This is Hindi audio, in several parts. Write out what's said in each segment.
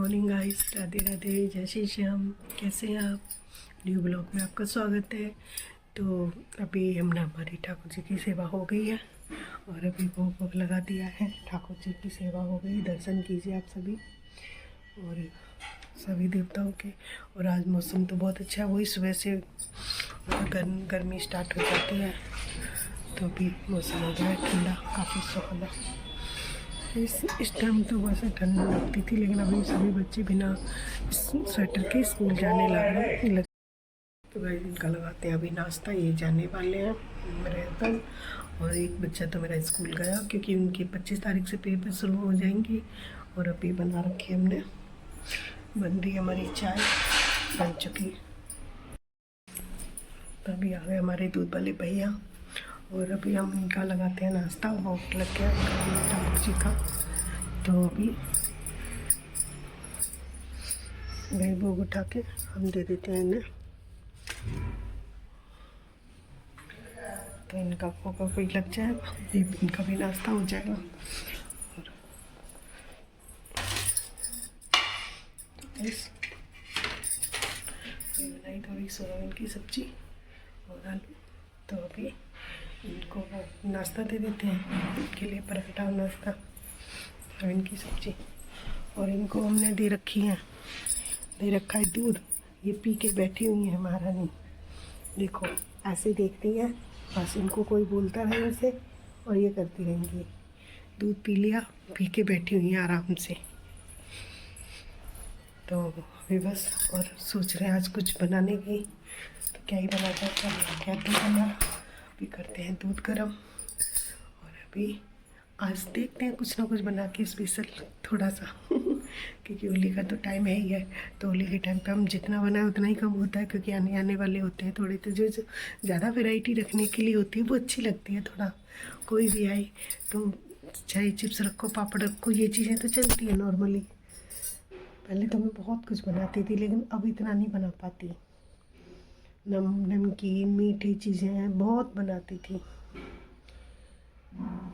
मॉर्निंग गाइस, राधे राधे, जय श्री श्याम। कैसे हैं आप? न्यू ब्लॉग में आपका स्वागत है। तो अभी हमने हमारी ठाकुर जी की सेवा हो गई है और अभी भोग लगा दिया है। ठाकुर जी की सेवा हो गई। दर्शन कीजिए आप सभी और सभी देवताओं के। और आज मौसम तो बहुत अच्छा है। वही सुबह से गर्मी स्टार्ट हो जाती है तो अभी मौसम हो गया है ठंडा, काफ़ी सुहाना। इस टाइम तो बस ठंड लगती थी, लेकिन अभी सभी बच्चे बिना स्वेटर के स्कूल जाने लग। तो भाई इनका लगाते हैं अभी नाश्ता। ये जाने वाले हैं मेरे हस्बैंड, और एक बच्चा तो मेरा स्कूल गया क्योंकि उनकी 25 तारीख से पेपर शुरू हो जाएंगी। और अभी बना रखी हमने, बन रही हमारी चाय, बन चुकी। तभी आ गए हमारे दूध वाले भैया और अभी हम इनका लगाते हैं नाश्ता। भोग लग गया ठाकुर जी का, तो अभी वही भोग उठा के हम दे देते हैं इन्हें। तो इनका भोग कोई लग जाएगा, इनका भी नाश्ता हो जाएगा। और तो इस बनाई थोड़ी सोयाबीन की सब्जी और आलू। तो अभी इनको नाश्ता दे देते हैं, इनके लिए पराठा और नाश्ता, सोयाबीन की सब्जी। और इनको हमने दे रखा है दूध। ये पी के बैठी हुई है महारानी, देखो ऐसे देखती है, बस इनको कोई बोलता रहे उनसे और ये करती रहेंगी। दूध पी लिया, पी के बैठी हुई है आराम से। तो अभी बस और सोच रहे हैं आज कुछ बनाने की, तो क्या ही बनाता है, क्या दूध बना। अभी करते हैं दूध गर्म और अभी आज देखते हैं कुछ ना कुछ बना के स्पेशल थोड़ा सा क्योंकि होली का तो टाइम है ही है। तो होली के टाइम पे हम जितना बनाए उतना ही कम होता है, क्योंकि आने वाले होते हैं थोड़े। तो जो ज़्यादा वैरायटी रखने के लिए होती है वो अच्छी लगती है। थोड़ा कोई भी आए तो चाहे चिप्स रखो, पापड़ रखो, ये चीज़ें तो चलती है नॉर्मली। पहले तो मैं बहुत कुछ बनाती थी, लेकिन अब इतना नहीं बना पाती। नमकीन मीठी चीज़ें बहुत बनाती थी।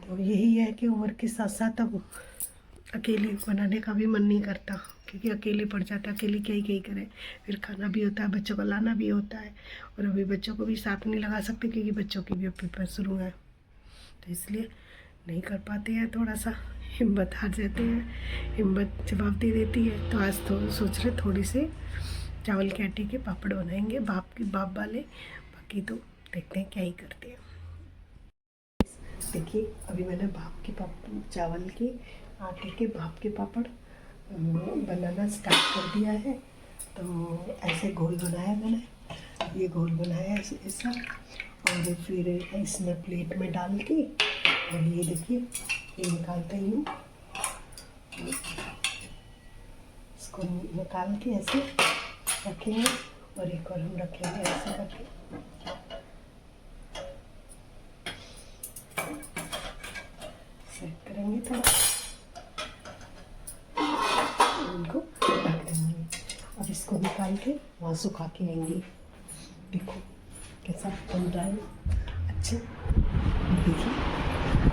तो यही है कि उम्र के साथ साथ अब अकेले बनाने का भी मन नहीं करता, क्योंकि अकेले पड़ जाता है। अकेले क्या ही करें, फिर खाना भी होता है, बच्चों को लाना भी होता है। और अभी बच्चों को भी साथ नहीं लगा सकते क्योंकि बच्चों की भी पेपर शुरू है, तो इसलिए नहीं कर पाते हैं। थोड़ा सा हिम्मत हार जाते हैं, हिम्मत जवाब दे देती है। तो आज तो सोच रहे थोड़ी से चावल के आटे के पापड़ बनाएंगे, बाप वाले। बाकी तो देखते हैं क्या ही करते हैं। देखिए अभी मैंने चावल के आटे के भाप के पापड़ बनाना स्टार्ट कर दिया है। तो ऐसे घोल बनाया मैंने, ये घोल बनाया ऐसा, और फिर इसमें प्लेट में डाल के, और ये देखिए ये निकालते ही हूँ। इसको निकाल के ऐसे रखेंगे और एक और हम रखेंगे ऐसे करके। सेट करेंगे थोड़ा, इनको ढक देंगे और इसको निकाल के वहाँ सुखा के आएंगे। देखो कैसा बन रहा है, अच्छा। देखिए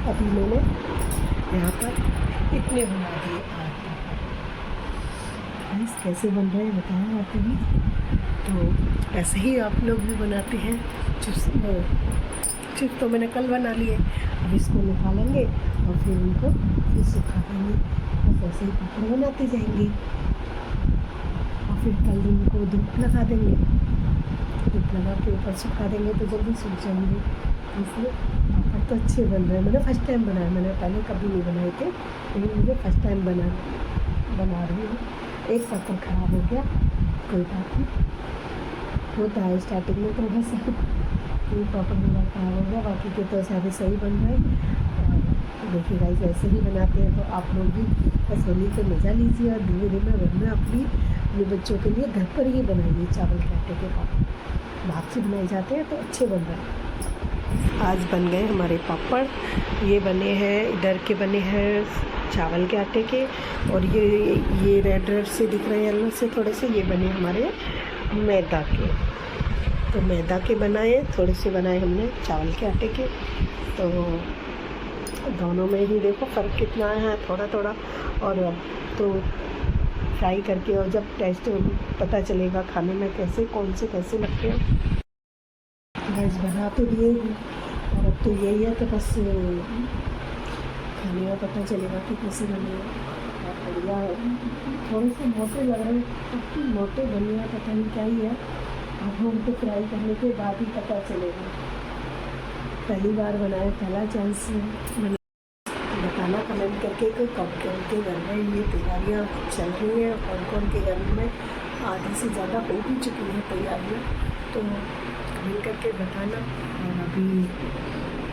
अभी मैंने यहाँ पर इतने बना दिए आठ। कैसे बन रहे हैं बताएं आप भी। तो ऐसे ही आप लोग भी बनाते हैं। चिप्स तो मैंने कल बना लिए, अब इसको निकालेंगे और फिर उनको फिर सुखा देंगे। बस ऐसे ही पापड़ बनाते जाएंगे और फिर कल इनको धूप लगा देंगे। धूप लगा के ऊपर सुखा देंगे तो जल्दी सूख जाएंगे। इसलिए पापड़ तो अच्छे बन रहे हैं। मैंने फर्स्ट टाइम बनाया, मैंने पहले कभी नहीं बनाए थे, लेकिन मुझे फर्स्ट टाइम बना रही हूँ। एक पापड़ ख़राब हो गया, कोई बात नहीं, होता है स्टार्टिंग में थोड़ा सा। एक पापड़ मेरा ख़राब हो गया, बाकी के तो सारे सही बन रहे हैं। और देखिए गाइस ऐसे ही बनाते हैं, तो आप लोग भी बस होली से मज़ा लीजिए और धीरे धीरे बनना अपने बच्चों के लिए घर पर ही बनाइए। चावल के आटे के पापड़ भाप से बनाए जाते हैं तो अच्छे बन रहे हैं। आज बन गए हमारे पापड़। ये बने हैं, इधर के बने हैं चावल के आटे के, और ये रेड से दिख रहे हैं येलो से थोड़े से, ये बने हमारे मैदा के। तो मैदा के बनाए, थोड़े से बनाए हमने चावल के आटे के। तो दोनों में ही देखो फ़र्क कितना है, थोड़ा थोड़ा। और अब तो ट्राई करके, और जब टेस्ट पता चलेगा खाने में कैसे कौन से कैसे लगते हैं। गाइस बना तो दिए हैं, और अब तो यही है कि बस खाने में पता चलेगा कि कैसे बने। और बढ़िया थोड़े से मोटे लग रहे हैं, मोटे बनिया पता नहीं क्या ही है। अब हम उनको फ्राई करने के बाद ही पता चलेगा। पहली बार बनाए, पहला चांस बताना कमेंट करके कि कौन कौन के घर में ये तैयारियाँ चल रही हैं, कौन कौन के घर में आधे से ज़्यादा हो भी चुकी हैं तैयारियाँ, तो कमेंट करके बताना। और अभी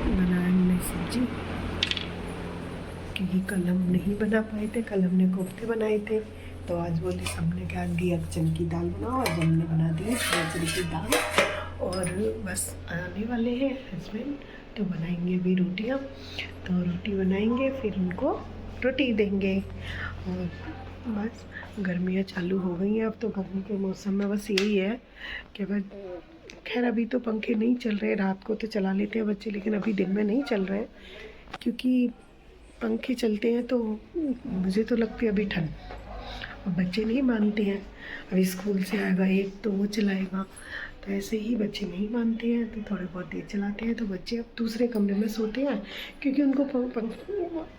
बनाया हमने सब्जी, क्योंकि कल हम नहीं बना पाए थे, कल हमने कोफ्ते बनाए थे, तो आज बोले सबने क्या दिया चने की दाल बनाओ, आज हमने बना दी चने की दाल। और बस आने वाले हैं हस्बैंड, तो बनाएंगे अभी रोटियाँ, तो रोटी बनाएंगे फिर उनको रोटी देंगे। और बस गर्मियाँ चालू हो गई हैं, अब तो गर्मी के मौसम में बस यही है कि बस, खैर अभी तो पंखे नहीं चल रहे, रात को तो चला लेते हैं बच्चे, लेकिन अभी दिन में नहीं चल रहे, क्योंकि पंखे चलते हैं तो मुझे तो लगती है अभी ठंड, और बच्चे नहीं मानते हैं। अभी स्कूल से आएगा एक तो वो चलाएगा, तो ऐसे ही बच्चे नहीं मानते हैं, तो थोड़े बहुत देर चलाते हैं, तो बच्चे अब दूसरे कमरे में सोते हैं, क्योंकि उनको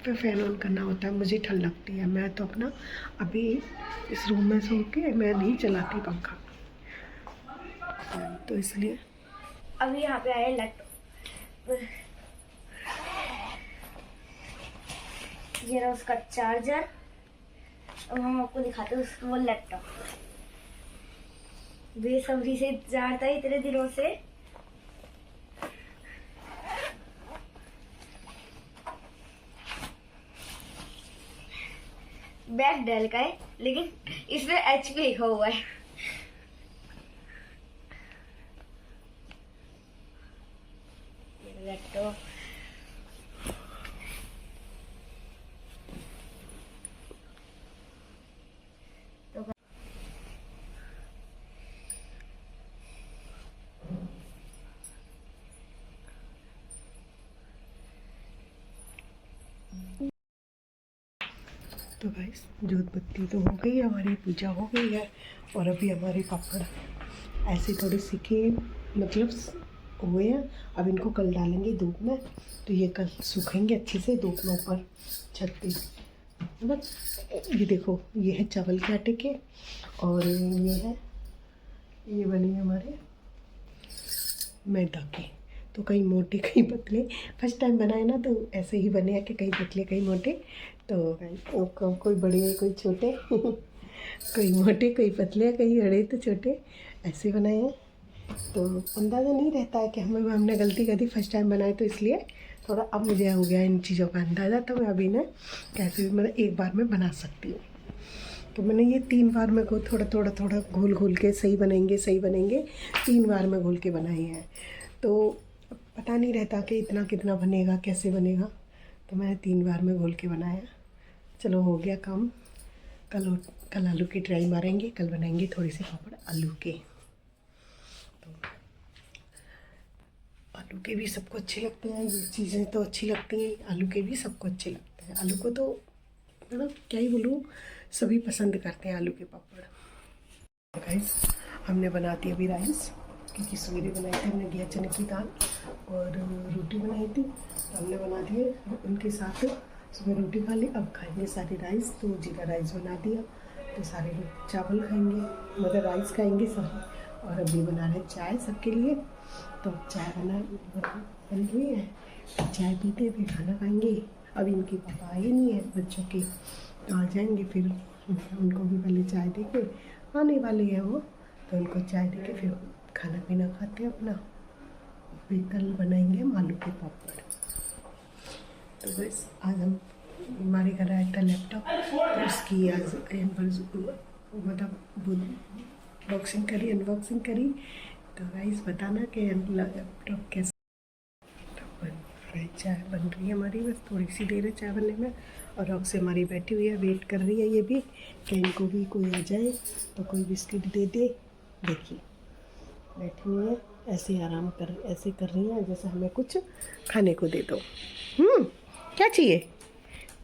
पे फैन ऑन करना होता है। मुझे ठंड लगती है, मैं तो अपना अभी इस रूम में सो के मैं नहीं चलाती पंखा, तो इसलिए अभी यहाँ पे आया लैपटॉप, ये रहा उसका चार्जर। अब हम आपको दिखाते हैं उसका वो लैपटॉप। बेसब्री से इंतजार था इतने दिनों से। बैक डेल का है, लेकिन इसमें HP लिखा हुआ है। लैपटॉप तो गाइस जोत बत्ती तो हो गई, हमारी पूजा हो गई है, और अभी हमारे पापड़ ऐसे थोड़े सीखे मतलब हुए हैं। अब इनको कल डालेंगे धूप में, तो ये कल सूखेंगे अच्छे से धूप में ऊपर छत पे। मतलब ये देखो, ये है चावल के आटे के, और ये बने हमारे मैदा के, तो कहीं मोटे कहीं पतले। फर्स्ट टाइम बनाए ना, तो ऐसे ही बने हैं कि कहीं पतले कहीं मोटे, तो कोई बड़े कोई छोटे कोई मोटे कोई पतले, कहीं बड़े तो छोटे, ऐसे बनाए हैं। तो अंदाज़ा नहीं रहता है कि हमने गलती कर दी, फर्स्ट टाइम बनाए, तो इसलिए थोड़ा अब मुझे हो गया इन चीज़ों का अंदाज़ा, तो मैं अभी ना कैसे भी मतलब एक बार में बना सकती हूँ। तो मैंने ये 3 बार में को थोड़ा घोल के सही बनेंगे 3 बार में घोल के बनाए हैं, तो पता नहीं रहता कि इतना कितना बनेगा कैसे बनेगा, तो मैंने 3 बार में घोल के बनाया। चलो हो गया काम। कल आलू की ट्राई मारेंगे, कल बनाएंगे थोड़ी सी पापड़ आलू के। तो आलू के भी सबको अच्छे लगते हैं, ये चीज़ें तो अच्छी लगती हैं, आलू के भी सबको अच्छे लगते हैं। आलू को तो मतलब क्या ही बोलूँ, सभी पसंद करते हैं आलू के पापड़। गाइस हमने बना दी अभी राइस, क्योंकि सवेरे बनाई थी हमने घिया चने की दाल और रोटी बनाई थी, तो हमने बना दिए उनके साथ। सुबह रोटी खा ली, अब खाएंगे सारे राइस, तो जीरा राइस बना दिया, तो सारे लोग चावल खाएंगे, मतलब राइस खाएंगे सब। और अभी बना रहे चाय सबके लिए, तो चाय बन रही है, चाय पीते फिर खाना खाएंगे। अभी इनके पापा आए नहीं है बच्चों के, तो आ जाएंगे, फिर उनको भी पहले चाय दे के, आने वाले हैं वो, तो उनको चाय दे के फिर खाना पीना खाते हैं अपना। फिर कल बनाएंगे हम आलू के पापड़। तो बस आज हमारे घर आया था लैपटॉप, तो उसकी आज मतलब अनबॉक्सिंग करी। तो गाइस बताना कि लैपटॉप कैसे चाय बन रही है हमारी, बस थोड़ी सी देर है चाय बनने में। और रॉक से हमारी बैठी हुई है, वेट कर रही है ये भी कि इनको भी कोई आ जाए तो कोई बिस्किट दे दे। देखिए बैठी हुई है, ऐसे ऐसे कर रही है जैसे हमें कुछ खाने को दे दो। क्या चाहिए,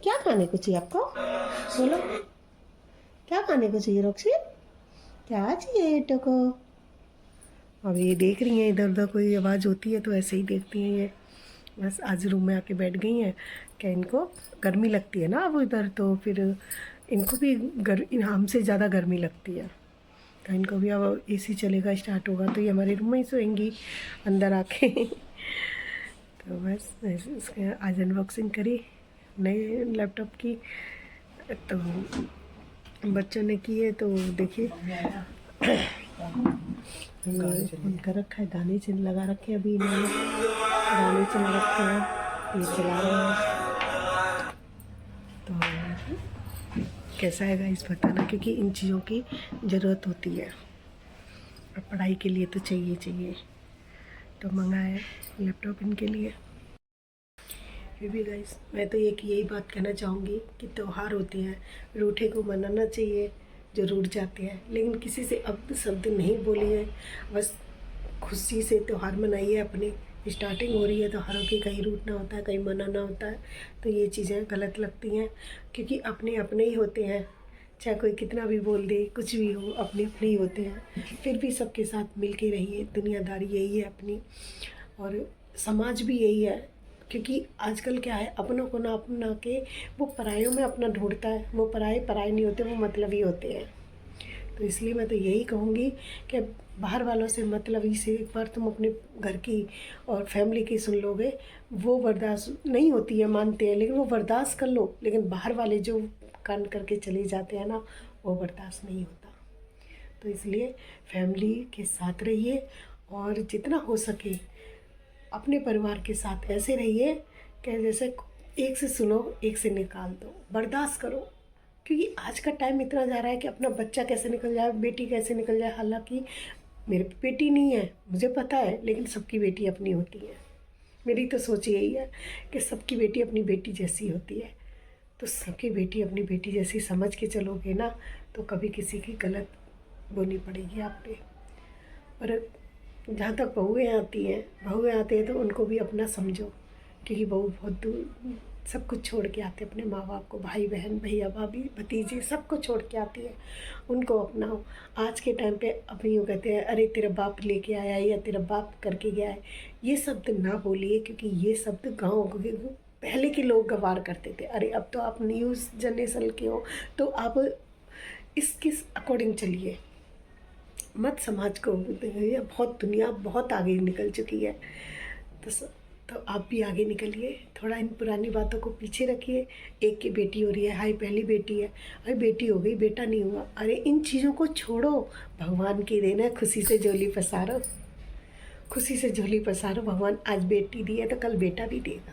क्या खाने को चाहिए आपको, बोलो क्या खाने को चाहिए रॉक्सी? क्या चाहिए बेटो को? अब ये देख रही हैं, इधर उधर कोई आवाज़ होती है तो ऐसे ही देखती हैं ये। बस आज रूम में आके बैठ गई हैं। क्या इनको गर्मी लगती है ना अब इधर, तो फिर इनको भी हमसे ज़्यादा गर्मी लगती है। तो इनको भी अब एसी चलेगा, स्टार्ट होगा तो ये हमारे रूम में ही सोएंगी अंदर आके। तो बस इसके आज अनबॉक्सिंग करी नए लैपटॉप की, तो बच्चों ने की है। तो देखिए उनका रखा है, गाने चल लगा रखे हैं, अभी इन्होंने गाने चला रखे हैं, ये चला रहे हैं। तो कैसा है गाइस बताना, क्योंकि इन चीज़ों की ज़रूरत होती है और पढ़ाई के लिए तो चाहिए। तो मंगाया लैपटॉप इनके लिए। फिर भी गाइस मैं तो एक यही बात कहना चाहूँगी कि त्यौहार होते हैं, रूठे को मनाना चाहिए जो रूठ जाते हैं, लेकिन किसी से अब शब्द नहीं बोलिए, बस खुशी से त्यौहार मनाइए। अपनी स्टार्टिंग हो रही है त्योहारों की, कहीं रूठना होता है, कहीं मनाना होता है, तो ये चीज़ें गलत लगती हैं, क्योंकि अपने अपने ही होते हैं। चाहे कोई कितना भी बोल दे, कुछ भी हो, अपने अपने ही होते हैं। फिर भी सबके साथ मिल के रहिए, दुनियादारी यही है अपनी, और समाज भी यही है। क्योंकि आजकल क्या है, अपनों को ना अपना के वो परायों में अपना ढूंढता है, वो पराये नहीं होते, वो मतलबी होते हैं। तो इसलिए मैं तो यही कहूँगी कि बाहर वालों से मतलबी से एक बार तुम अपने घर की और फैमिली की सुन लोगे, वो बर्दाश्त नहीं होती है, मानते हैं, लेकिन वो बर्दाश्त कर लो। लेकिन बाहर वाले जो कान करके चले जाते हैं ना, वो बर्दाश्त नहीं होता। तो इसलिए फैमिली के साथ रहिए, और जितना हो सके अपने परिवार के साथ ऐसे रहिए कि जैसे एक से सुनो एक से निकाल दो, बर्दाश्त करो। क्योंकि आज का टाइम इतना जा रहा है कि अपना बच्चा कैसे निकल जाए, बेटी कैसे निकल जाए। हालांकि मेरी बेटी नहीं है, मुझे पता है, लेकिन सबकी बेटी अपनी होती है। मेरी तो सोच यही है कि सबकी बेटी अपनी बेटी जैसी होती है। तो सबकी बेटी अपनी बेटी जैसी समझ के चलोगे ना, तो कभी किसी की गलत बोनी पड़ेगी आप पे। और जहाँ तक बहुएँ आती हैं तो उनको भी अपना समझो, क्योंकि बहू बहुत दूर सब कुछ छोड़ के आते हैं, अपने माँ बाप को, भाई बहन, भैया भाभी, भतीजे, सबको छोड़ के आती है। उनको अपनाओ। आज के टाइम पे अपनी यूँ कहते हैं, अरे तेरा बाप लेके आया है, या तेरा बाप करके गया है। ये शब्द ना बोलिए, क्योंकि ये शब्द गाँव पहले के लोग गवार करते थे। अरे अब तो आप न्यूज़ जनरेशन के हो, तो आप इसके अकॉर्डिंग चलिए, मत समाज को। ये बहुत दुनिया बहुत आगे निकल चुकी है, तो आप भी आगे निकलिए। थोड़ा इन पुरानी बातों को पीछे रखिए। एक की बेटी हो रही है, हाय पहली बेटी है, अरे बेटी हो गई, बेटा नहीं हुआ, अरे इन चीज़ों को छोड़ो। भगवान की देन है, खुशी से झोली पसारो, खुशी से झोली पसारो। भगवान आज बेटी दी है तो कल बेटा भी देगा।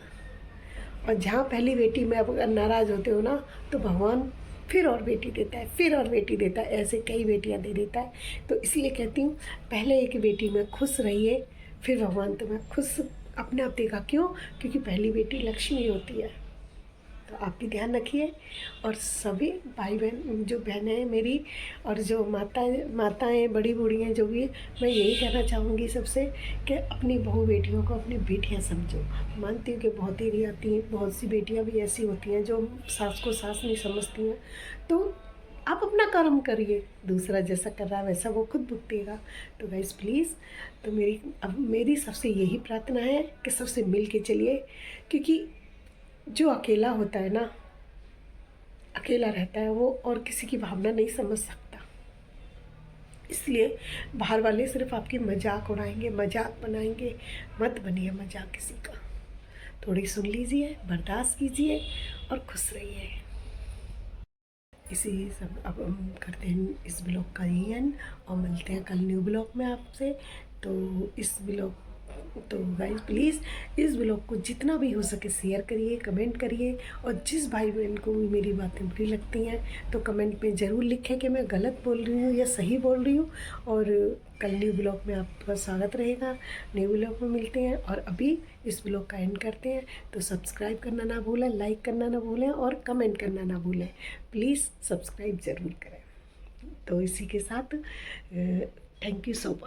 और जहाँ पहली बेटी में आप नाराज़ होते हो ना, तो भगवान फिर और बेटी देता है, फिर और बेटी देता है, ऐसे कई बेटियां दे देता है। तो इसलिए कहती हूँ, पहले एक बेटी में खुश रहिए, फिर भगवान तुम्हें खुश अपने आप देगा। क्यों? क्योंकि पहली बेटी लक्ष्मी होती है। तो आप भी ध्यान रखिए। और सभी भाई बहन, जो बहनें हैं मेरी, और जो माताएं बड़ी बूढ़ी हैं, जो भी, मैं यही कहना चाहूँगी सबसे कि अपनी बहू बेटियों को अपनी बेटियां समझो। मानती हूँ कि बहुत ही आती हैं, बहुत सी बेटियां भी ऐसी होती हैं जो सास को सास नहीं समझती हैं। तो आप अपना कर्म करिए, दूसरा जैसा कर रहा है वैसा वो खुद भुगतेगा। तो गाइस प्लीज़, तो मेरी सबसे यही प्रार्थना है कि सबसे मिल के चलिए। क्योंकि जो अकेला होता है ना, अकेला रहता है, वो और किसी की भावना नहीं समझ सकता। इसलिए बाहर वाले सिर्फ आपकी मजाक उड़ाएंगे, मजाक बनाएंगे। मत बनिए मजाक किसी का। थोड़ी सुन लीजिए, बर्दाश्त कीजिए और खुश रहिए। इसी सब अब हम करते हैं इस ब्लॉग का यही एंड, और मिलते हैं कल न्यू ब्लॉग में आपसे। तो इस ब्लॉग तो गाइस प्लीज़ इस ब्लॉग को जितना भी हो सके शेयर करिए, कमेंट करिए। और जिस भाई बहन को भी मेरी बातें बुरी लगती हैं तो कमेंट में ज़रूर लिखें कि मैं गलत बोल रही हूँ या सही बोल रही हूँ। और कल न्यू ब्लॉग में आपका स्वागत रहेगा। न्यू ब्लॉग में मिलते हैं, और अभी इस ब्लॉग का एंड करते हैं। तो सब्सक्राइब करना ना भूलें, लाइक करना ना भूलें, और कमेंट करना ना भूलें। प्लीज़ सब्सक्राइब ज़रूर करें। तो इसी के साथ थैंक यू सो मच।